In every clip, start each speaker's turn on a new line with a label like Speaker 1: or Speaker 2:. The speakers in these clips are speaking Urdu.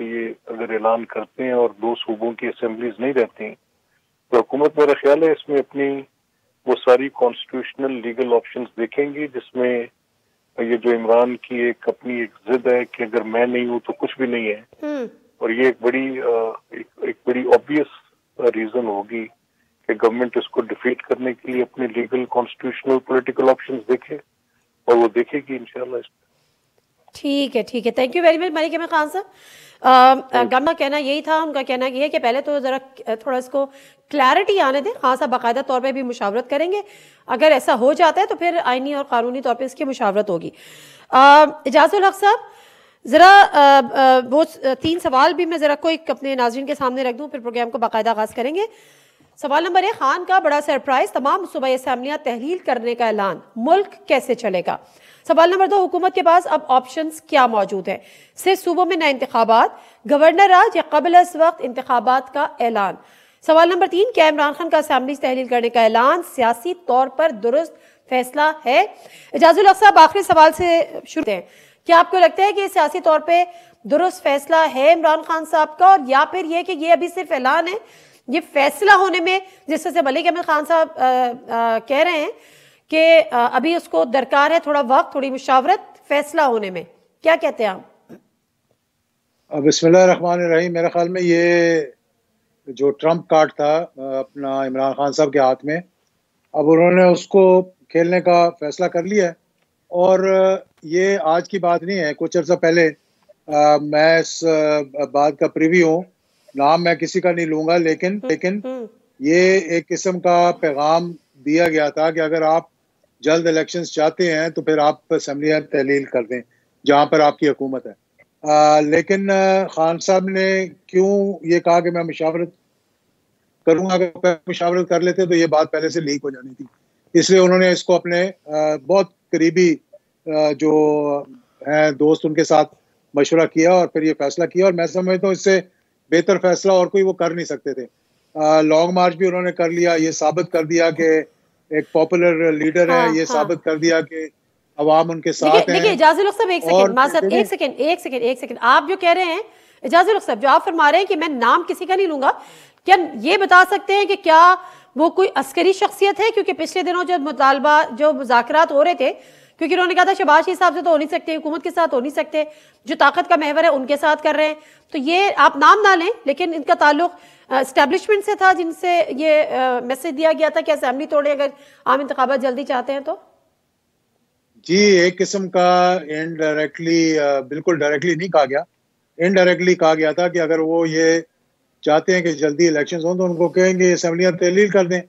Speaker 1: کہ یہ اگر اعلان کرتے ہیں اور 2 صوبوں کی اسمبلیز نہیں رہتی تو حکومت میرا خیال ہے اس میں اپنی وہ ساری کانسٹیٹیوشنل لیگل آپشنز دیکھیں گی، جس میں یہ جو عمران کی ایک اپنی ایک ضد ہے کہ اگر میں نہیں ہوں تو کچھ بھی نہیں ہے، اور یہ ایک بڑی آبویس ریزن ہوگی کہ گورنمنٹ اس کو ڈیفیٹ کرنے کے لیے اپنے لیگل کانسٹیٹیوشنل پولیٹیکل آپشنز دیکھے، اور وہ دیکھے گی انشاءاللہ اس پہ۔
Speaker 2: ٹھیک ہے تھینک یو ویری مچ ملک احمد خان صاحب. گم کا کہنا یہی تھا، ان کا کہنا یہ ہے کہ پہلے تو ذرا تھوڑا اس کو کلیئرٹی آنے دیں. خان صاحب باقاعدہ طور پہ بھی مشاورت کریں گے، اگر ایسا ہو جاتا ہے تو پھر آئینی اور قانونی طور پہ اس کی مشاورت ہوگی. اعجاز الحق صاحب ذرا وہ 3 سوال بھی میں ذرا کوئی اپنے ناظرین کے سامنے رکھ دوں، پھر پروگرام کو باقاعدہ آغاز کریں گے. سوال نمبر 1، خان کا بڑا سرپرائز، تمام صوبائی اسمبلیاں تحلیل کرنے کا اعلان، ملک کیسے چلے گا؟ سوال نمبر 2، حکومت کے پاس اب آپشنز کیا موجود ہیں؟ صرف صوبوں میں نئے انتخابات، گورنر راج یا قبل از وقت انتخابات کا اعلان؟ سوال نمبر 3، کیا عمران خان کا اسمبلیز تحلیل کرنے کا اعلان سیاسی طور پر درست فیصلہ ہے؟ اعجاز الحق صاحب آخری سوال سے شروع کرتے ہیں. کیا آپ کو لگتا ہے کہ سیاسی طور پہ درست فیصلہ ہے عمران خان صاحب کا، اور یا پھر یہ کہ یہ ابھی صرف اعلان ہے، یہ فیصلہ ہونے میں جس سے ملک احمد خان صاحب کہہ رہے ہیں کہ ابھی اس کو درکار ہے تھوڑا وقت، تھوڑی مشاورت فیصلہ ہونے میں، کیا کہتے ہیں آپ؟
Speaker 3: بسم اللہ الرحمن الرحیم. میرے خیال میں یہ جو ٹرمپ کارڈ تھا اپنا عمران خان صاحب کے ہاتھ میں، اب انہوں نے اس کو کھیلنے کا فیصلہ کر لیا ہے. اور یہ آج کی بات نہیں ہے، کچھ عرصہ پہلے میں اس بات کا پریویو ہوں، نام میں کسی کا نہیں لوں گا، لیکن یہ ایک قسم کا پیغام دیا گیا تھا کہ اگر آپ جلد الیکشنز چاہتے ہیں تو پھر آپ اسمبلیاں تحلیل کر دیں جہاں پر آپ کی حکومت ہے. لیکن خان صاحب نے کیوں یہ کہا کہ میں مشاورت کروں گا؟ اگر مشاورت کر لیتے تو یہ بات پہلے سے لیک ہو جانی تھی. اس لیے انہوں نے اس کو اپنے بہت قریبی جو ہیں دوست ان کے ساتھ مشورہ کیا اور پھر یہ فیصلہ کیا، اور میں سمجھتا ہوں اس سے بہتر فیصلہ اور کوئی وہ کر نہیں سکتے تھے. لانگ مارچ بھی انہوں نے کر لیا، یہ ثابت کر دیا کہ ایک پاپولر لیڈر ہے، یہ ثابت کر دیا کہ عوام ان کے ساتھ ہیں.
Speaker 2: دیکھیں اعجاز الحق صاحب ایک سیکنڈ آپ جو کہہ رہے ہیں، اعجاز الحق صاحب جو آپ فرما رہے ہیں کہ میں نام کسی کا نہیں لوں گا، کیا یہ بتا سکتے ہیں کہ کیا وہ کوئی عسکری شخصیت ہے؟ کیونکہ پچھلے دنوں جو مذاکرات ہو رہے تھے، کیونکہ انہوں نے کہا تھا شہباز شریف صاحب سے تو ہو نہیں سکتے، حکومت کے ساتھ ہو نہیں سکتے، جو طاقت کا محور ہے ان کے ساتھ کر رہے ہیں، تو یہ آپ نام نہ لیں، لیکن ان کا تعلق اسٹیبلشمنٹ سے تھا جن سے یہ میسج دیا گیا تھا کہ اسمبلی توڑے اگر عام انتخابات جلدی چاہتے ہیں تو؟
Speaker 3: جی ایک قسم کا انڈائریکٹلی، بالکل ڈائریکٹلی نہیں کہا گیا، انڈائریکٹلی کہا گیا تھا کہ اگر وہ یہ چاہتے ہیں کہ جلدی الیکشنز ہوں تو ان کو کہیں گے اسمبلیاں تحلیل کر دیں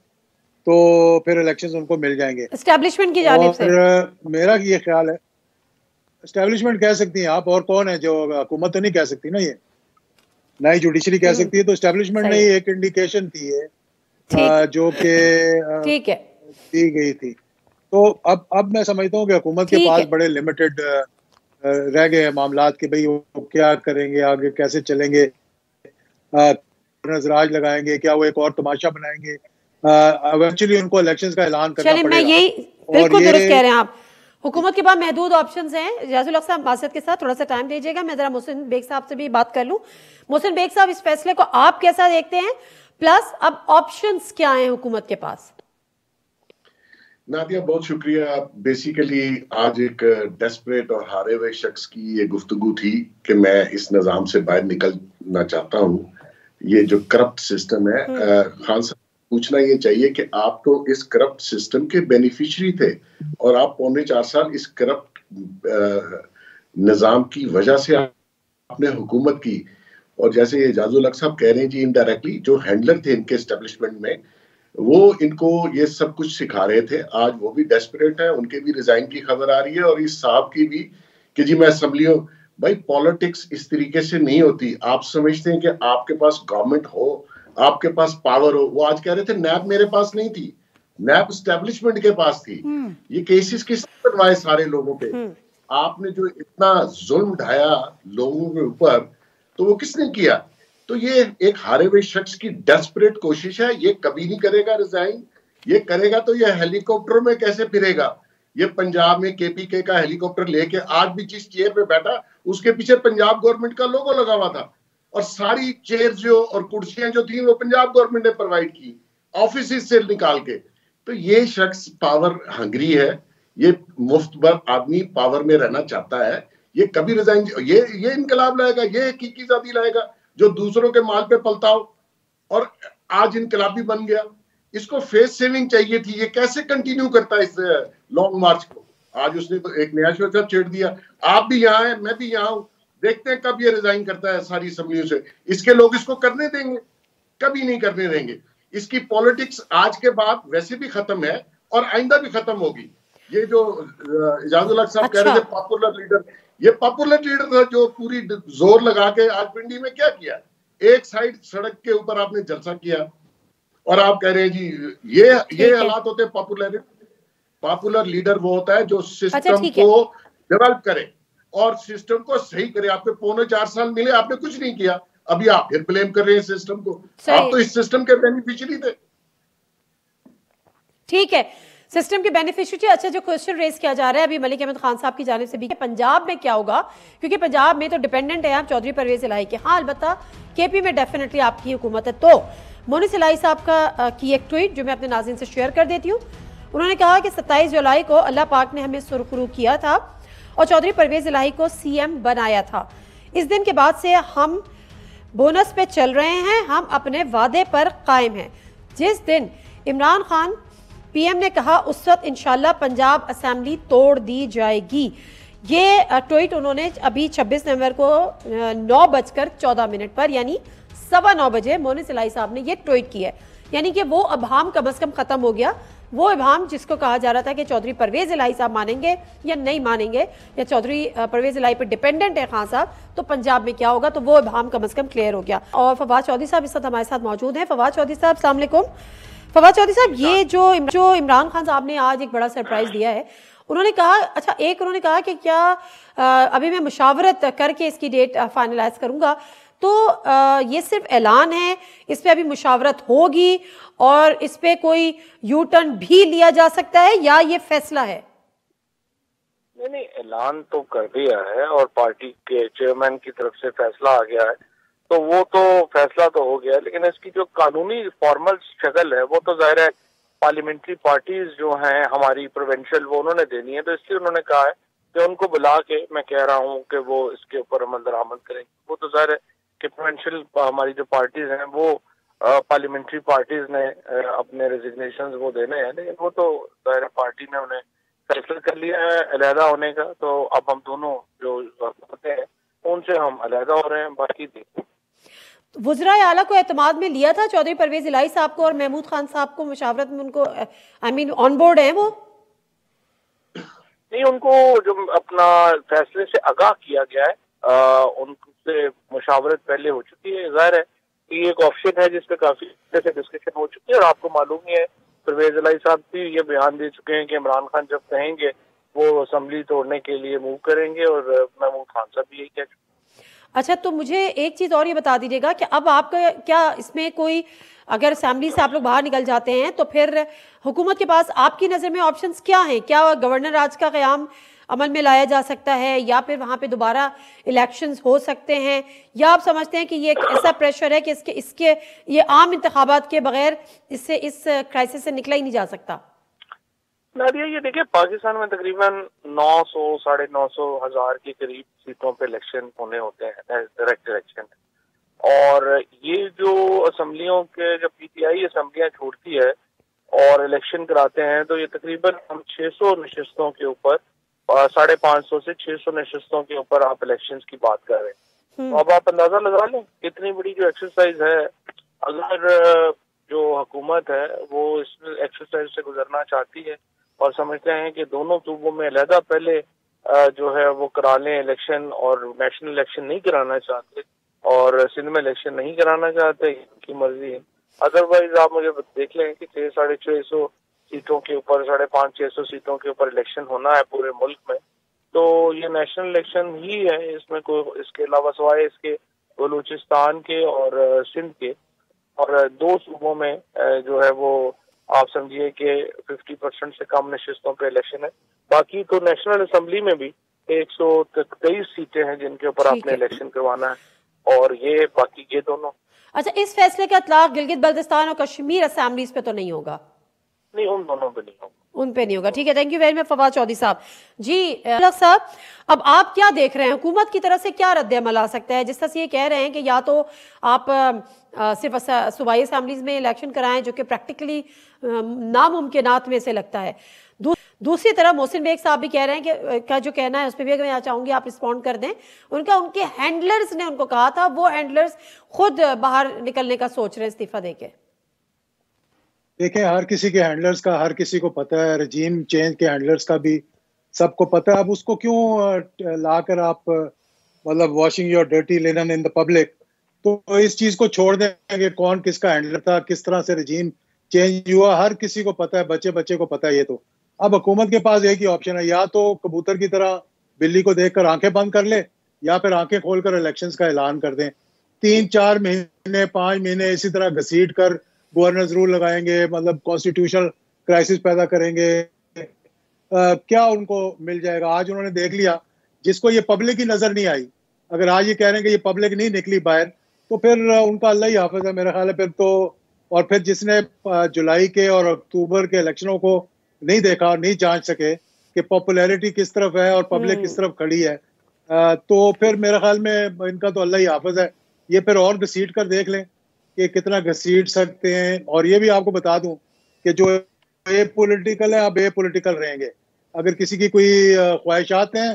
Speaker 3: تو پھر الیکشنز ان کو مل جائیں گے
Speaker 2: اسٹیبلشمنٹ کی جانب سے.
Speaker 3: اور میرا یہ خیال ہے اسٹیبلشمنٹ کہہ سکتی ہیں آپ، اور کون ہے جو حکومت تو نہیں کہہ سکتی نا، یہ نہ ہی جوڈیشری کہہ سکتی ہے، تو اسٹیبلشمنٹ نے ایک انڈیکیشن تھی ہے جو کہ دی گئی تھی. تو اب میں سمجھتا ہوں کہ حکومت کے پاس بڑے لمیٹڈ رہ گئے ہیں معاملات کہ بھئی وہ کیا کریں گے، آگے کیسے چلیں گے، راج لگائیں گے، کیا وہ ایک اور تماشا بنائیں گے. ایونچولی ان کو الیکشنز کا اعلان کرنا پڑے گا.
Speaker 2: میں یہی بالکل درست کہہ رہے ہیں آپ، حکومت کے پاس محدود آپشنز ہیں. اعجاز الحق صاحب معذرت کے ساتھ تھوڑا سا ٹائم دیجیے گا، میں ذرا محسن بیگ صاحب سے بھی بات کر لوں. محسن بیگ صاحب اس فیصلے کو آپ کیسا دیکھتے ہیں، پلس اب آپشنز کیا ہیں حکومت کے پاس؟
Speaker 4: نادیہ بہت شکریہ. بیسیکلی آج ایک ڈیسپریٹ اور ہارے ہوئے شخص کی یہ گفتگو تھی کہ میں اس نظام سے باہر نکلنا چاہتا ہوں. یہ جو کرپٹ سسٹم ہے، خان صاحب پوچھنا یہ چاہیے کہ آپ تو اس کرپٹ سسٹم کے بینیفیشری تھے اور آپ 4.25 سال اس کرپٹ نظام کی وجہ سے آپ نے حکومت کی. اور جیسے اعجاز الحق صاحب کہہ رہے ہیں جی انڈائریکٹلی جو ہینڈلر تھے ان کے اسٹیبلشمنٹ میں وہ ان کو یہ سب کچھ سکھا رہے تھے. آج وہ بھی ڈیسپریٹ ہیں، ان کے بھی ریزائن کی خبر آ رہی ہے اور اس صاحب کی بھی کہ جی میں اسمبلیوں. بھائی پالیٹکس اس طریقے سے نہیں ہوتی. آپ سمجھتے ہیں کہ آپ کے پاس گورنمنٹ ہو، آپ کے پاس پاور ہو. وہ آج کہہ رہے تھے نیب میرے پاس نہیں تھی، نیب اسٹیبلشمنٹ کے پاس تھی. یہ کیسز کس نے بنوائے سارے لوگوں پہ؟ آپ نے جو اتنا ظلم ڈھایا لوگوں کے اوپر تو وہ کس نے کیا؟ تو یہ ایک ہارے ہوئے شخص کی ڈیسپریٹ کوشش ہے. یہ کبھی نہیں کرے گا ریزائن. یہ کرے گا تو یہ ہیلی کاپٹروں میں کیسے پھرے گا؟ یہ پنجاب میں کے پی کے کا ہیلی کاپٹر لے کے آج بھی جس چیئر پہ بیٹھا اس کے پیچھے پنجاب گورنمنٹ کا لوگو لگا ہوا تھا. اور ساری چیئر جو اور کرسیاں جو تھیں وہ پنجاب گورنمنٹ نے پرووائڈ کی آفیسز سے نکال کے. تو یہ شخص پاور ہنگری ہے, یہ مفت بر آدمی پاور میں رہنا چاہتا ہے. یہ کبھی ریزائن, یہ انقلاب لائے گا, یہ حقیقی ذاتی لائے گا جو دوسروں کے مال پہ پلتا ہو, اور آج انقلابی بن گیا. اس کو فیس سیونگ چاہیے تھی. یہ کیسے کنٹینیو کرتا ہے اس لانگ مارچ کو؟ آج اس نے تو ایک نیا شوچہ چھیڑ دیا. آپ بھی یہاں ہیں, میں بھی یہاں ہوں, دیکھتے ہیں کب یہ ریزائن کرتا ہے ساری اسمبلیوں سے. اس کے لوگ اس کو کرنے دیں گے؟ کبھی نہیں کرنے دیں گے. اس کی پالیٹکس آج کے بعد ویسے بھی ختم ہے اور آئندہ بھی ختم ہوگی. یہ جو اعجاز الحق صاحب کہہ رہے تھے پاپولر لیڈر, یہ پاپولر لیڈر تھا جو پوری زور لگا کے آج پنڈی میں کیا کیا, ایک سائڈ سڑک کے اوپر آپ نے جلسہ کیا اور آپ کہہ رہے ہیں جی یہ حالات ہوتے ہیں. پاپولر لیڈر وہ ہوتا ہے جو سسٹم کو ڈیولپ کرے اور سسٹم کو صحیح کرے. آپ کو 4.25 سال ملے, آپ نے کچھ نہیں کیا, ابھی آپ پھر بلیم کر رہے ہیں سسٹم کو. آپ تو اس سسٹم کے بینیفیشری تھے.
Speaker 2: ٹھیک ہے, سسٹم کے بینیفیشری. اچھا, جو کوشچن ریز کیا جا رہا ہے ابھی ملک احمد خان صاحب کی جانب سے بھی کہ پنجاب میں کیا ہوگا, کیونکہ پنجاب میں تو ڈیپینڈنٹ ہے آپ چودھری پرویز الہی کے. ہاں البتہ کے پی میں ڈیفینیٹلی آپ کی حکومت ہے. تو مونس الہی صاحب کا کی ایک ٹویٹ جو میں اپنے ناظرین سے شیئر کر دیتی ہوں. انہوں نے کہا کہ 27 جولائی کو اللہ پاک نے ہمیں سرخرو کیا تھا اور چودھری پرویز الہی کو سی ایم بنایا تھا. اس دن کے بعد سے ہم بونس پہ چل رہے ہیں, ہم اپنے وعدے پر قائم ہیں. جس دن عمران خان پی ایم نے کہا اس وقت انشاءاللہ پنجاب اسمبلی توڑ دی جائے گی. یہ ٹویٹ انہوں نے ابھی 26 نومبر کو 9:14 پر یعنی 9:15 بجے مونس الہی صاحب نے یہ ٹویٹ کی ہے. یعنی کہ وہ ابہام کم از کم ختم ہو گیا. وہ ابہام جس کو کہا جا رہا تھا کہ چودھری پرویز الہی صاحب مانیں گے یا نہیں مانیں گے, یا چودھری پرویز الہی پر ڈیپینڈنٹ ہے خان صاحب, تو پنجاب میں کیا ہوگا, تو وہ ابہام کم از کم کلیئر ہو گیا. اور فواد چودھری صاحب اس وقت ہمارے ساتھ موجود ہیں. فواد چودھری صاحب السلام علیکم. فواد چودھری صاحب, یہ جو عمران خان صاحب نے آج ایک بڑا سرپرائز دیا ہے, انہوں نے کہا, اچھا ایک انہوں نے کہا کہ کیا ابھی میں مشاورت کر کے اس کی ڈیٹ فائنلائز کروں گا, تو یہ صرف اعلان ہے, اس پہ ابھی مشاورت ہوگی اور اس پہ کوئی یو ٹرن بھی لیا جا سکتا ہے یا یہ فیصلہ ہے؟
Speaker 5: نہیں, اعلان تو کر دیا ہے اور پارٹی کے چیئرمین کی طرف سے فیصلہ آ گیا ہے, تو وہ تو فیصلہ تو ہو گیا, لیکن اس کی جو قانونی فارمل شکل ہے وہ تو ظاہر ہے پارلیمنٹری پارٹیز جو ہیں ہماری پروونشل وہ انہوں نے دینی ہے. تو اس لیے انہوں نے کہا ہے کہ ان کو بلا کے میں کہہ رہا ہوں کہ وہ اس کے اوپر عمل درآمد کریں. وہ تو ظاہر ہے کہ پروونشل ہماری جو پارٹیز ہیں وہ پارلیمنٹری پارٹیز نے اپنے ریزگنیشنز وہ دینے ہیں, لیکن وہ تو ظاہر پارٹی نے انہیں فیصلہ کر لیا ہے علیحدہ ہونے کا. تو اب ہم دونوں جو ہوتے ہیں ان سے ہم علیحدہ ہو رہے ہیں. باقی
Speaker 2: وزراء اعلیٰ کو اعتماد میں لیا تھا چودھری پرویز الہی صاحب کو اور محمود خان صاحب کو مشاورت میں, ان کو آن بورڈ ہیں وہ
Speaker 5: نہیں, ان کو جو اپنا فیصلے سے آگاہ کیا گیا ہے ان سے مشاورت پہلے ہو چکی ہے. ظاہر ہے یہ ایک آپشن ہے جس پہ کافی ڈسکشن ہو چکی ہے, اور آپ کو معلوم ہی ہے پرویز الہی صاحب بھی یہ بیان دے چکے ہیں کہ عمران خان جب کہیں گے وہ اسمبلی توڑنے کے لیے موو کریں گے, اور محمود خان صاحب بھی یہی کہہ چکے.
Speaker 2: اچھا, تو مجھے ایک چیز اور یہ بتا دیجیے گا کہ اب آپ کا کیا اس میں کوئی, اگر اسمبلی سے آپ لوگ باہر نکل جاتے ہیں تو پھر حکومت کے پاس آپ کی نظر میں آپشنز کیا ہیں؟ کیا گورنر راج کا قیام عمل میں لایا جا سکتا ہے, یا پھر وہاں پہ دوبارہ الیکشنز ہو سکتے ہیں, یا آپ سمجھتے ہیں کہ یہ ایک ایسا پریشر ہے کہ اس کے یہ عام انتخابات کے بغیر اس کرائسس سے نکلا ہی نہیں جا سکتا؟
Speaker 5: نادیہ, یہ دیکھیں پاکستان میں تقریباً 900 950 ہزار کے قریب سیٹوں پہ الیکشن ہونے ہوتے ہیں, ڈائریکٹ الیکشن. اور یہ جو اسمبلیوں کے جب پی ٹی آئی اسمبلیاں چھوڑتی ہے اور الیکشن کراتے ہیں تو یہ تقریباً ہم 600 نشستوں کے اوپر 550 سے 600 نشستوں کے اوپر آپ الیکشنز کی بات کر رہے ہیں. اب آپ اندازہ لگا لیں کتنی بڑی جو ایکسرسائز ہے. اگر جو حکومت ہے وہ اس ایکسرسائز سے گزرنا چاہتی ہے اور سمجھتے ہیں کہ دونوں صوبوں میں علیحدہ پہلے جو ہے وہ کرا لیں الیکشن, اور نیشنل الیکشن نہیں کرانا چاہتے اور سندھ میں الیکشن نہیں کرانا چاہتے, ان کی مرضی ہے. ادروائز آپ مجھے دیکھ لیں کہ 600-650 سیٹوں کے اوپر 550-600 سیٹوں کے اوپر الیکشن ہونا ہے پورے ملک میں, تو یہ نیشنل الیکشن ہی ہے. اس میں کوئی اس کے علاوہ سوائے اس کے بلوچستان کے اور سندھ کے اور 2 صوبوں میں جو ہے وہ آپ سمجھیے کہ 50% سے کم نشستوں پہ الیکشن ہے. باقی تو نیشنل اسمبلی میں بھی 123 سیٹیں ہیں جن کے اوپر آپ نے الیکشن کروانا ہے. اور یہ باقی یہ دونوں.
Speaker 2: اچھا اس فیصلے کا اطلاق گلگت بلتستان اور کشمیر اسمبلیز پہ تو نہیں ہوگا؟
Speaker 5: نہیں ان دونوں پہ نہیں ہوگا.
Speaker 2: ان پہ نہیں ہوگا. ٹھیک ہے, thank you very much Fawad Chaudhry صاحب. جی صاحب, اب آپ کیا دیکھ رہے ہیں, حکومت کی طرف سے کیا رد عمل آ سکتا ہے؟ جس طرح سے یہ کہہ رہے ہیں کہ یا تو آپ صرف صوبائی اسمبلیز میں الیکشن کرائیں, جو کہ پریکٹیکلی ناممکنات میں سے لگتا ہے. دوسری طرف محسن بیگ صاحب بھی کہہ رہے ہیں کہ کا جو کہنا ہے اس پہ بھی میں چاہوں گی آپ رسپونڈ کر دیں. ان کے ہینڈلرز نے ان کو کہا تھا, وہ ہینڈلرز خود باہر نکلنے کا سوچ رہے ہیں استعفیٰ دے کے.
Speaker 3: دیکھیں, ہر کسی کے ہینڈلرز کا ہر کسی کو پتہ ہے, رجیم چینج کے ہینڈلرز کا بھی سب کو پتہ ہے. اب اس کو کیوں لا کر آپ مطلب washing your dirty linen in the public, تو اس چیز کو چھوڑ دیں کہ کون کس کا ہینڈلر تھا, کس طرح سے رجیم چینج ہوا, ہر کسی کو پتہ ہے, بچے کو پتہ ہے. یہ تو اب حکومت کے پاس ایک ہی آپشن ہے, یا تو کبوتر کی طرح بلی کو دیکھ کر آنکھیں بند کر لے, یا پھر آنکھیں کھول کر الیکشنز کا اعلان کر دیں. 3-4 مہینے 5 مہینے اسی طرح گھسیٹ کر گورنرز رول لگائیں گے, مطلب کانسٹیٹیوشنل کرائسس پیدا کریں گے, کیا ان کو مل جائے گا؟ آج انہوں نے دیکھ لیا, جس کو یہ پبلک کی نظر نہیں آئی, اگر آج یہ کہہ رہے ہیں کہ یہ پبلک نہیں نکلی باہر, تو پھر ان کا اللہ ہی حافظ ہے میرا خیال ہے. پھر تو اور پھر جس نے جولائی کے اور اکتوبر کے الیکشنوں کو نہیں دیکھا, نہیں جانچ سکے کہ پاپولیرٹی کس طرف ہے اور پبلک کس طرف کھڑی ہے, تو پھر میرے خیال میں ان کا تو اللہ ہی حافظ ہے. یہ پھر اور گھسیٹ کر دیکھ لیں کہ کتنا گھسیٹ سکتے ہیں. اور یہ بھی آپ کو بتا دوں کہ جو اے پولیٹیکل ہے اب اے پولیٹیکل رہیں گے. اگر کسی کی کوئی خواہشات ہیں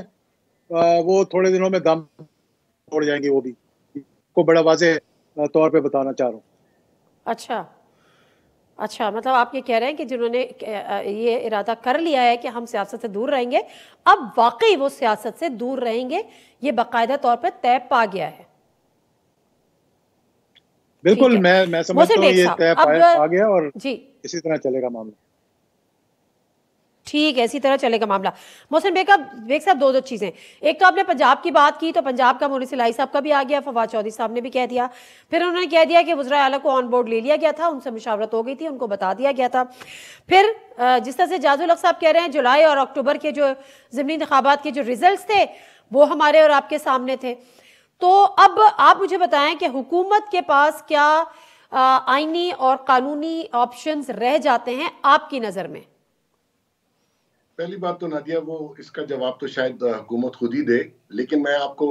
Speaker 3: وہ تھوڑے دنوں میں دم توڑ جائیں گی. وہ بھی کو بڑا واضح طور پہ بتانا چاہ رہا ہوں.
Speaker 2: اچھا, مطلب آپ یہ کہہ رہے ہیں کہ جنہوں نے یہ ارادہ کر لیا ہے کہ ہم سیاست سے دور رہیں گے, اب واقعی وہ سیاست سے دور رہیں گے, یہ باقاعدہ طور پر طے پا گیا ہے.
Speaker 3: بالکل, میں سمجھتا ہوں یہ طے پا گیا اور اسی طرح چلے گا معاملہ.
Speaker 2: ٹھیک ہے, اسی طرح چلے گا معاملہ. محسن بیگ صاحب, دو چیزیں. ایک تو آپ نے پنجاب کی بات کی, تو پنجاب کا مونی سلائی صاحب کا بھی آ گیا, فواد چودھری صاحب نے بھی کہہ دیا. پھر انہوں نے کہہ دیا کہ وزراء اعلیٰ کو آن بورڈ لے لیا گیا تھا, ان سے مشاورت ہو گئی تھی, ان کو بتا دیا گیا تھا. پھر جس طرح سے جاز الحق صاحب کہہ رہے ہیں جولائی اور اکتوبر کے جو ضمنی انتخابات کے جو ریزلٹس تھے وہ ہمارے اور آپ کے سامنے تھے. تو اب آپ مجھے بتائیں کہ حکومت کے پاس کیا آئینی اور قانونی آپشنز رہ جاتے ہیں آپ کی نظر میں؟
Speaker 4: پہلی بات تو نادیہ, وہ اس کا جواب تو شاید حکومت خود ہی دے, لیکن میں آپ کو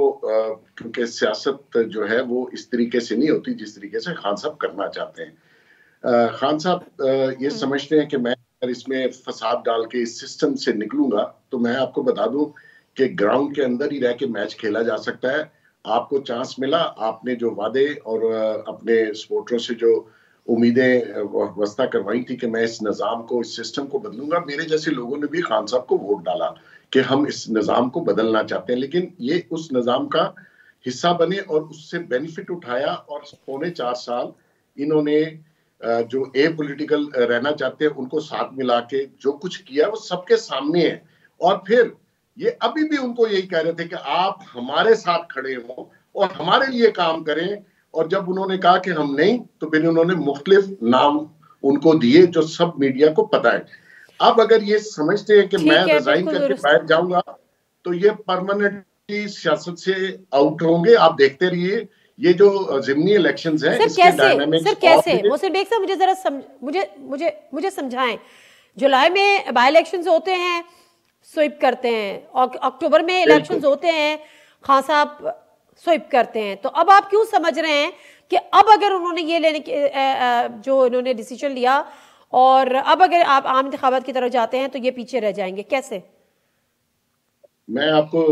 Speaker 4: کیونکہ سیاست جو ہے وہ اس طریقے سے نہیں ہوتی جس طریقے سے خان صاحب کرنا چاہتے ہیں. خان صاحب یہ سمجھتے ہیں کہ میں اگر اس میں فساد ڈال کے اس سسٹم سے نکلوں گا تو میں آپ کو بتا دوں کہ گراؤنڈ کے اندر ہی رہ کے میچ کھیلا جا سکتا ہے. آپ کو چانس ملا, آپ نے جو وعدے اور اپنے سپورٹروں سے جو امیدیں وسطہ کروائی تھی کہ میں اس نظام کو, اس سسٹم کو بدلوں گا, میرے جیسے لوگوں نے بھی خان صاحب کو ووٹ ڈالا کہ ہم اس نظام کو بدلنا چاہتے ہیں, لیکن یہ اس نظام کا حصہ بنے اور اس سے بینیفٹ اٹھایا. اور 4.25 سال انہوں نے جو اے پولیٹیکل رہنا چاہتے ہیں ان کو ساتھ ملا کے جو کچھ کیا وہ سب کے سامنے ہے. اور پھر یہ ابھی بھی ان کو یہی کہہ رہے تھے کہ آپ ہمارے ساتھ کھڑے ہوں اور ہمارے لیے کام کریں. اور جب انہوں نے کہا کہ ہم نہیں, تو پھر انہوں نے مختلف نام ان کو دیے جو سب میڈیا کو پتا ہے. اب اگر یہ سمجھتے ہیں کہ میں ریزائن کر کے باہر جاؤں گا تو یہ پرماننٹلی سیاست سے آؤٹ ہوں گے. آپ دیکھتے رہیے یہ جو ضمنی الیکشنز ہیں اس کے ڈائنامکس.
Speaker 2: سر کیسے محسن بیگ صاحب مجھے ذرا مجھے سمجھائیں. جولائی میں بائی الیکشنز ہوتے ہیں, سوئپ کرتے ہیں, اکتوبر میں الیکشنز ہوتے ہیں, خان صاحب سوئپ کرتے ہیں. تو اب آپ کیوں سمجھ رہے ہیں کہ اب اگر انہوں نے یہ لینے کے جو انہوں نے ڈیسیجن لیا اور اب اگر آپ عام انتخابات کی طرف جاتے ہیں تو یہ پیچھے رہ جائیں گے؟ کیسے؟
Speaker 4: میں آپ کو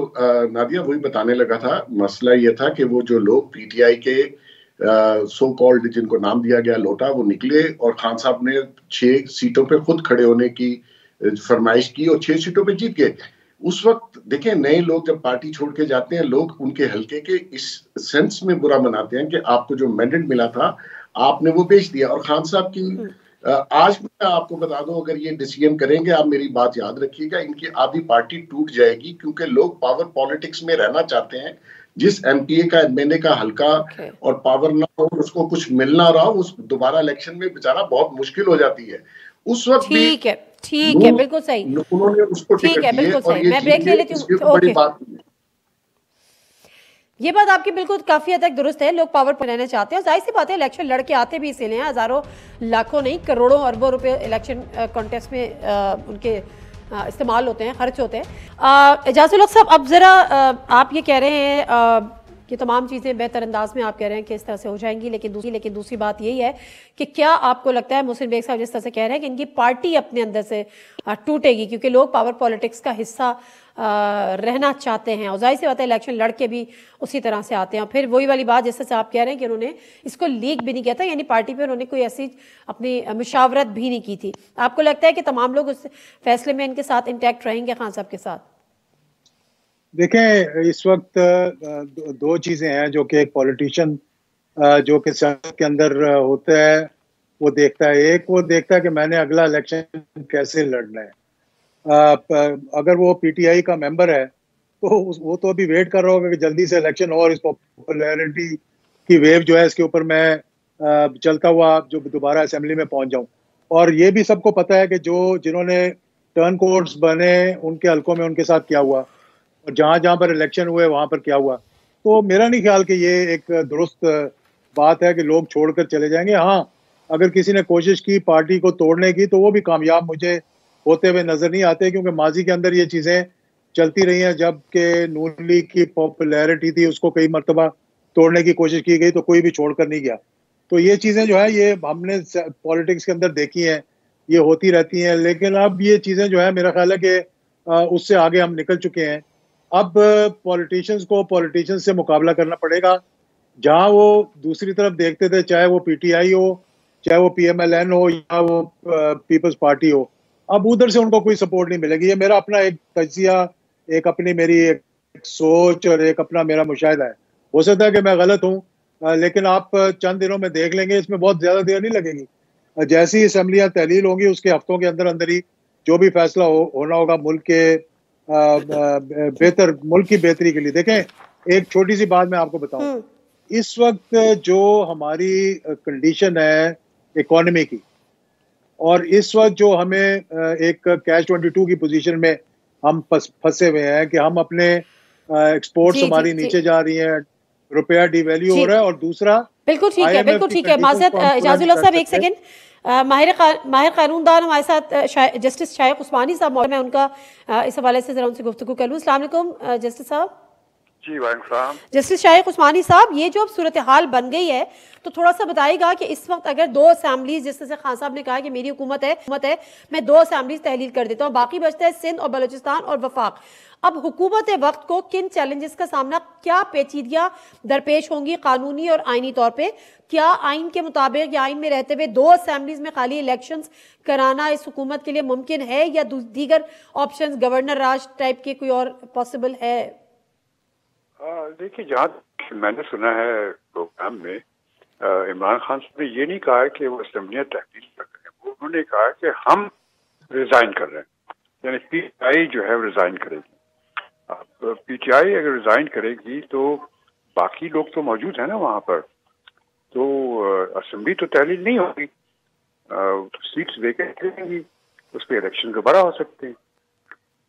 Speaker 4: نادیہ وہی بتانے لگا تھا. مسئلہ یہ تھا کہ وہ جو لوگ پی ٹی آئی کے سو کالڈ جن کو نام دیا گیا لوٹا, وہ نکلے اور خان صاحب نے 6 سیٹوں پہ خود کھڑے ہونے کی فرمائش کی اور 6 سیٹوں پہ جیت گئے. اس وقت دیکھیں نئے لوگ جب پارٹی چھوڑ کے جاتے ہیں, لوگ ان کے حلقے کے اس سینس میں برا مناتے ہیں کہ آپ کو جو مینڈیٹ ملا تھا آپ نے وہ بیچ دیا. اور خان صاحب کی آج میں آپ کو بتا دوں, اگر یہ ڈیسیژن کریں گے, آپ میری بات یاد رکھیے گا, ان کی آدھی پارٹی ٹوٹ جائے گی, کیونکہ لوگ پاور پالیٹکس میں رہنا چاہتے ہیں. جس ایم پی اے کا ایم این اے کا حلقہ اور پاور نہ ہو, اس کو کچھ مل نہ رہا ہو, اس دوبارہ الیکشن میں بیچارہ بہت مشکل ہو جاتی ہے. اس وقت بھی
Speaker 2: ٹھیک ہے, بالکل صحیح,
Speaker 4: انہوں نے اس کو
Speaker 2: ٹھیک ہے, بالکل صحیح. میں بریک لے لیتی ہوں.
Speaker 4: بڑی بات نہیں ہے.
Speaker 2: یہ بات آپ کی بالکل کافی حد تک درست ہے. لوگ پاور پر رہنا چاہتے ہیں اور ظاہر سی بات ہے الیکشن لڑ کے آتے بھی اسی لیے ہیں. ہزاروں لاکھوں نہیں کروڑوں اربوں روپے الیکشن کانٹیسٹ میں ان کے استعمال ہوتے ہیں, خرچ ہوتے ہیں. اعجاز الحق صاحب, اب ذرا آپ یہ کہہ رہے ہیں کہ تمام چیزیں بہتر انداز میں آپ کہہ رہے ہیں کہ اس طرح سے ہو جائیں گی, لیکن دوسری بات یہی ہے کہ کیا آپ کو لگتا ہے محسن بیگ صاحب جس طرح سے کہہ رہے ہیں کہ ان کی پارٹی اپنے اندر سے ٹوٹے گی کیونکہ لوگ پاور پالیٹکس کا حصہ رہنا چاہتے ہیں, اور ظاہر سی بات ہے الیکشن لڑ کے بھی اسی طرح سے آتے ہیں. پھر وہی والی بات جس طرح سے آپ کہہ رہے ہیں کہ انہوں نے اس کو لیک بھی نہیں کیا تھا, یعنی پارٹی پہ انہوں نے کوئی ایسی اپنی مشاورت بھی نہیں کی تھی. آپ کو لگتا ہے کہ تمام لوگ اس فیصلے میں ان کے ساتھ انٹیکٹ رہیں گے خان صاحب کے ساتھ؟
Speaker 3: دیکھیں, اس وقت دو چیزیں ہیں جو کہ ایک پولیٹیشین جو کہ سیاست کے اندر ہوتا ہے وہ دیکھتا ہے. ایک وہ دیکھتا ہے کہ میں نے اگلا الیکشن کیسے لڑنا ہے. اگر وہ پی ٹی آئی کا ممبر ہے تو وہ تو ابھی ویٹ کر رہا ہوگا کہ جلدی سے الیکشن ہو اور اس پاپولیرٹی کی ویو جو ہے اس کے اوپر میں چلتا ہوا جو دوبارہ اسمبلی میں پہنچ جاؤں. اور یہ بھی سب کو پتہ ہے کہ جنہوں نے ٹرن کوڈز بنے ان کے حلقوں میں ان کے ساتھ کیا ہوا اور جہاں جہاں پر الیکشن ہوئے وہاں پر کیا ہوا. تو میرا نہیں خیال کہ یہ ایک درست بات ہے کہ لوگ چھوڑ کر چلے جائیں گے. ہاں, اگر کسی نے کوشش کی پارٹی کو توڑنے کی تو وہ بھی کامیاب مجھے ہوتے ہوئے نظر نہیں آتے, کیونکہ ماضی کے اندر یہ چیزیں چلتی رہی ہیں. جب کہ نون لیگ کی پاپولیرٹی تھی اس کو کئی مرتبہ توڑنے کی کوشش کی گئی تو کوئی بھی چھوڑ کر نہیں گیا. تو یہ چیزیں جو ہے یہ ہم نے پالیٹکس کے اندر دیکھی ہیں, یہ ہوتی رہتی ہیں. لیکن اب یہ چیزیں جو ہے میرا خیال ہے کہ اس سے آگے ہم نکل چکے ہیں. اب پولیٹیشینز کو پولیٹیشینز سے مقابلہ کرنا پڑے گا. جہاں وہ دوسری طرف دیکھتے تھے, چاہے وہ پی ٹی آئی ہو, چاہے وہ پی ایم ایل این ہو یا وہ پیپلز پارٹی ہو, اب ادھر سے ان کو کوئی سپورٹ نہیں ملے گی. یہ میرا اپنا ایک تجزیہ, ایک اپنی میری ایک سوچ اور ایک اپنا میرا مشاہدہ ہے. ہو سکتا ہے کہ میں غلط ہوں, لیکن آپ چند دنوں میں دیکھ لیں گے, اس میں بہت زیادہ دیر نہیں لگے گی. جیسی اسمبلیاں تحلیل ہوں گی اس کے ہفتوں کے اندر اندر ہی جو بھی فیصلہ ہونا ہوگا ملک کے ملک کی بہتری کے لیے. دیکھیں, ایک چھوٹی سی بات میں آپ کو بتاؤں, اس وقت جو ہماری کنڈیشن ہے اکانومی کی, اور اس وقت جو ہمیں ایک کیچ 22 کی پوزیشن میں ہم پھنسے ہوئے ہیں کہ ہم اپنے ایکسپورٹس ہماری نیچے جا رہی ہیں, روپیہ ڈی ویلیو ہو رہا ہے, اور دوسرا
Speaker 2: بالکل ٹھیک ہے. معذرت اعجاز الحق صاحب ایک سیکنڈ, ماہر قانون دان ہمارے ساتھ جسٹس شائق عثمانی صاحب, میں ان کا اس حوالے سے ذرا ان سے گفتگو کر لوں. السلام علیکم جسٹس صاحب.
Speaker 6: جی وعلیکم السلام.
Speaker 2: جسٹس شائق عثمانی صاحب, یہ جو اب صورتحال بن گئی ہے تو تھوڑا سا بتائے گا کہ اس وقت اگر دو اسمبلیز, جس سے خان صاحب نے کہا کہ میری حکومت ہے میں 2 اسمبلیز تحلیل کر دیتا ہوں, باقی بچتا ہے سندھ اور بلوچستان اور وفاق. اب حکومت وقت کو کن چیلنجز کا سامنا, کیا پیچیدگیاں درپیش ہوں گی قانونی اور آئینی طور پہ؟ کیا آئین کے مطابق یا آئین میں رہتے ہوئے 2 اسمبلیز میں خالی الیکشنز کرانا اس حکومت کے لیے ممکن ہے, یا دیگر آپشنز گورنر راج ٹائپ کے کوئی اور پاسبل ہے؟
Speaker 6: دیکھیے, جہاں میں نے سنا ہے پروگرام میں عمران خان صاحب نے یہ نہیں کہا کہ وہ اسمبلیاں تحلیل کر رہے ہیں, انہوں نے کہا کہ ہم ریزائن کر رہے ہیں, یعنی پی ٹی آئی جو ہے ریزائن کرے گی. اب پی ٹی آئی اگر ریزائن کرے گی تو باقی لوگ تو موجود ہیں نا وہاں پر, تو اسمبلی تو تحلیل نہیں ہوگی, سیٹس ویکینٹ رہیں گی, اس پہ الیکشن دوبارہ ہو سکتے ہیں.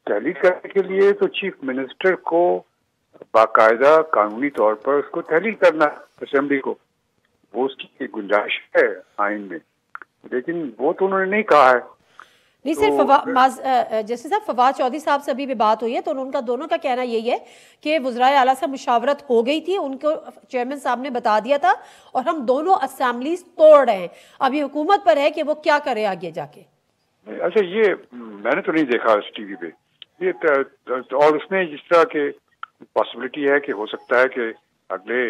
Speaker 6: تحلیل کرنے کے لیے تو چیف منسٹر کو باقاعدہ قانونی طور پر اس کو تحلیل کرنا اسمبلی کو, وہ اس کی گنجائش ہے آئین میں, لیکن وہ تو انہوں نے نہیں کہا ہے.
Speaker 2: نہیں صرف جیسے صاحب فواد چودھری صاحب سے ابھی بھی بات ہوئی ہے تو ان کا دونوں کا کہنا یہی ہے کہ وزرائے اعلیٰ سے مشاورت ہو گئی تھی, ان کو چیئرمین صاحب نے بتا دیا تھا, اور ہم دونوں اسمبلیز توڑ رہے ہیں. اب یہ حکومت پر ہے کہ وہ کیا کرے آگے جا کے.
Speaker 6: اچھا, یہ میں نے تو نہیں دیکھا اس ٹی وی پہ یہ, اور اس میں جس طرح کے پاسبلٹی ہے کہ ہو سکتا ہے کہ اگلے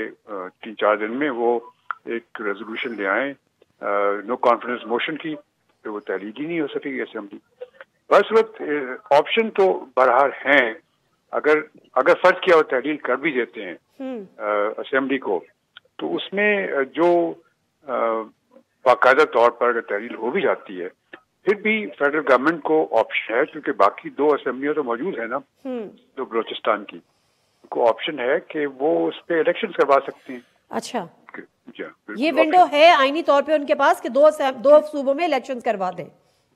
Speaker 6: 3-4 دن میں وہ ایک ریزولوشن لے آئیں نو کانفیڈنس موشن کی, تو وہ تحلیل ہی نہیں ہو سکے گی اسمبلی. بس وقت آپشن تو بہرحال ہیں, اگر فرض کیا وہ تحلیل کر بھی دیتے ہیں اسمبلی کو, تو اس میں جو باقاعدہ طور پر اگر تحلیل ہو بھی جاتی ہے پھر بھی فیڈرل گورنمنٹ کو آپشن ہے, کیونکہ باقی 2 اسمبلیاں تو موجود ہیں نا, جو بلوچستان کی, کو آپشن ہے کہ وہ اس پہ الیکشن کروا سکتے ہیں.
Speaker 2: اچھا, یہ ونڈو ہے آئینی طور پہ ان کے پاس کہ 2 صوبوں میں الیکشن کروا دیں.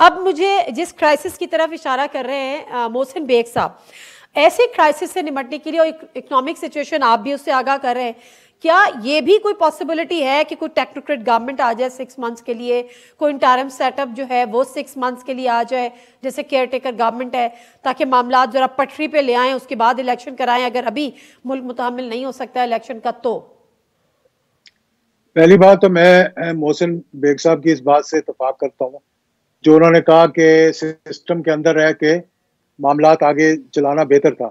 Speaker 2: اب مجھے جس کرائسس کی طرف اشارہ کر رہے ہیں محسن بیگ صاحب، ایسے کرائسس سے نمٹنے کے لیے، اور اکنامک سچویشن آپ بھی اس سے آگاہ کر رہے ہیں، کیا یہ بھی کوئی پاسبلٹی ہے کہ کوئی ٹیکنوکریٹ گورنمنٹ آ جائے 6 منتھس کے لیے، کوئی انٹرم سیٹ اپ جو ہے وہ 6 منتھس کے لیے آ جائے جیسے کیئر ٹیکر گورنمنٹ ہے، تاکہ معاملات ذرا پٹری پہ لے آئیں، اس کے بعد الیکشن کرائیں اگر ابھی ملک متحمل نہیں ہو سکتا الیکشن کا؟ تو
Speaker 3: پہلی بات تو میں محسن بیگ صاحب کی اس بات سے اتفاق کرتا ہوں جو انہوں نے کہا کہ سسٹم کے اندر رہ کے معاملات آگے چلانا بہتر تھا۔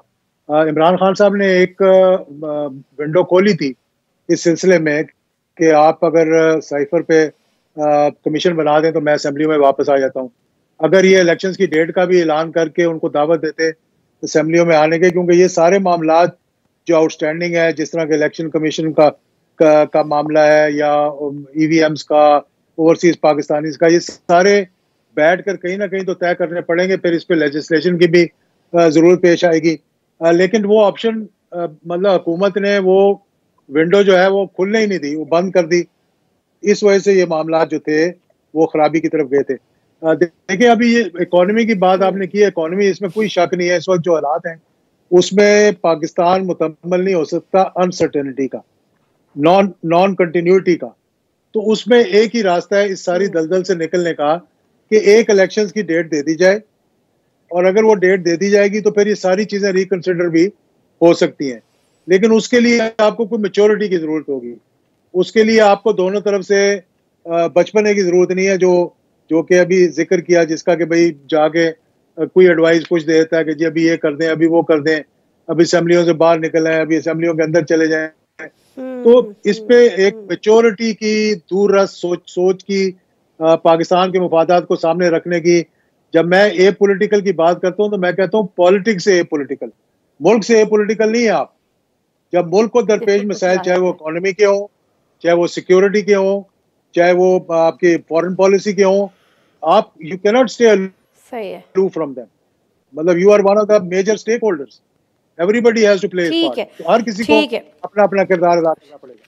Speaker 3: عمران خان صاحب نے ایک ونڈو کھولی تھی اس سلسلے میں کہ آپ اگر سائفر پہ کمیشن بنا دیں تو میں اسمبلی میں واپس آ جاتا ہوں۔ اگر یہ الیکشنز کی ڈیٹ کا بھی اعلان کر کے ان کو دعوت دیتے اسمبلیوں میں آنے کے، کیونکہ یہ سارے معاملات جو آؤٹ اسٹینڈنگ ہے، جس طرح کہ الیکشن کمیشن کا معاملہ ہے یا ای وی ایمز کا، اوورسیز پاکستانیز کا، یہ سارے بیٹھ کر کہیں نہ کہیں تو طے کرنے پڑیں گے، پھر اس پہ لیجسلیشن کی بھی ضرورت پیش آئے گی۔ لیکن وہ آپشن مطلب حکومت نے وہ ونڈو جو ہے وہ کھلنے ہی نہیں دی، وہ بند کر دی۔ اس وجہ سے یہ معاملات جو تھے وہ خرابی کی طرف گئے تھے۔ دیکھیں ابھی یہ اکانومی کی بات آپ نے کی ہے، اکانومی اس میں کوئی شک نہیں ہے، اس وقت جو حالات ہیں اس میں پاکستان مکمل نہیں ہو سکتا انسرٹینٹی کا، نان کنٹینیوٹی کا۔ تو اس میں ایک ہی راستہ ہے اس ساری دلدل سے نکلنے کا کہ ایک الیکشنز کی ڈیٹ دے دی جائے، اور اگر وہ ڈیٹ دے دی جائے گی تو پھر یہ ساری چیزیں ریکنسیڈر بھی ہو سکتی ہیں۔ لیکن اس کے لیے آپ کو کوئی میچورٹی کی ضرورت ہوگی، اس کے لیے آپ کو دونوں طرف سے بچپنے کی ضرورت نہیں ہے جو کہ ابھی ذکر کیا، جس کا کہ بھئی جا کے کوئی ایڈوائز کچھ دیتا ہے کہ جی ابھی یہ کر دیں، ابھی وہ کر دیں، ابھی اسمبلیوں سے باہر نکل آئیں، ابھی اسمبلیوں کے اندر چلے جائیں۔ تو اس پہ ایک میچورٹی کی، دور رس سوچ کی، پاکستان کے مفادات کو سامنے رکھنے کی، جب میں اے پولیٹیکل کی بات کرتا ہوں تو میں کہتا ہوں پالیٹکس سے اے پولیٹیکل، ملک سے اے پولیٹیکل نہیں ہے آپ۔ جب ملک کو درپیش مسائل، چاہے وہ اکانومی کے ہوں، چاہے وہ سیکیورٹی کے ہوں، چاہے وہ آپ کی فورن پالیسی کے ہوں، آپ یو کی not stay aloof from them، مطلب you are one of the major stakeholders, everybody has to play his part, تو ہر کسی کو اپنا اپنا کردار ادا کرنا پڑے گا۔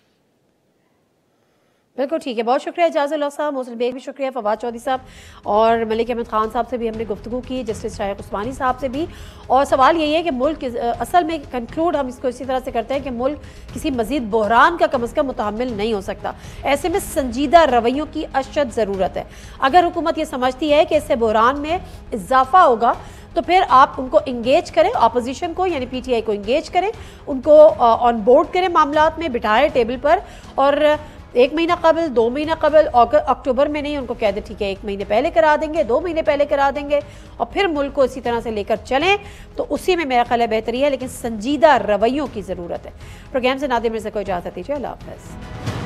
Speaker 2: بالکل ٹھیک ہے، بہت شکریہ اعجاز اللہ صاحب، محسن بیگ بھی شکریہ، فواد چودھری صاحب اور ملک احمد خان صاحب سے بھی ہم نے گفتگو کی، جسٹس شائق عثمانی صاحب سے بھی۔ اور سوال یہی ہے کہ ملک اصل میں کنکلوڈ ہم اس کو اسی طرح سے کرتے ہیں کہ ملک کسی مزید بحران کا کم از کم متحمل نہیں ہو سکتا، ایسے میں سنجیدہ رویوں کی اشد ضرورت ہے۔ اگر حکومت یہ سمجھتی ہے کہ اس سے بحران میں اضافہ ہوگا تو پھر آپ ان کو انگیج کریں، اپوزیشن کو یعنی پی ٹی آئی کو انگیج کریں، ان کو آن بورڈ کریں، معاملات میں بٹھائیں ٹیبل پر، اور 1 مہینہ قبل، 2 مہینہ قبل، اکتوبر میں نہیں، ان کو کہہ دیں ٹھیک ہے 1 مہینے پہلے کرا دیں گے، 2 مہینے پہلے کرا دیں گے، اور پھر ملک کو اسی طرح سے لے کر چلیں، تو اسی میں میرا خیال ہے بہتری ہے، لیکن سنجیدہ رویوں کی ضرورت ہے۔ پروگرام سے نادر مرزا کو اجازت دیجیے، اللہ حافظ۔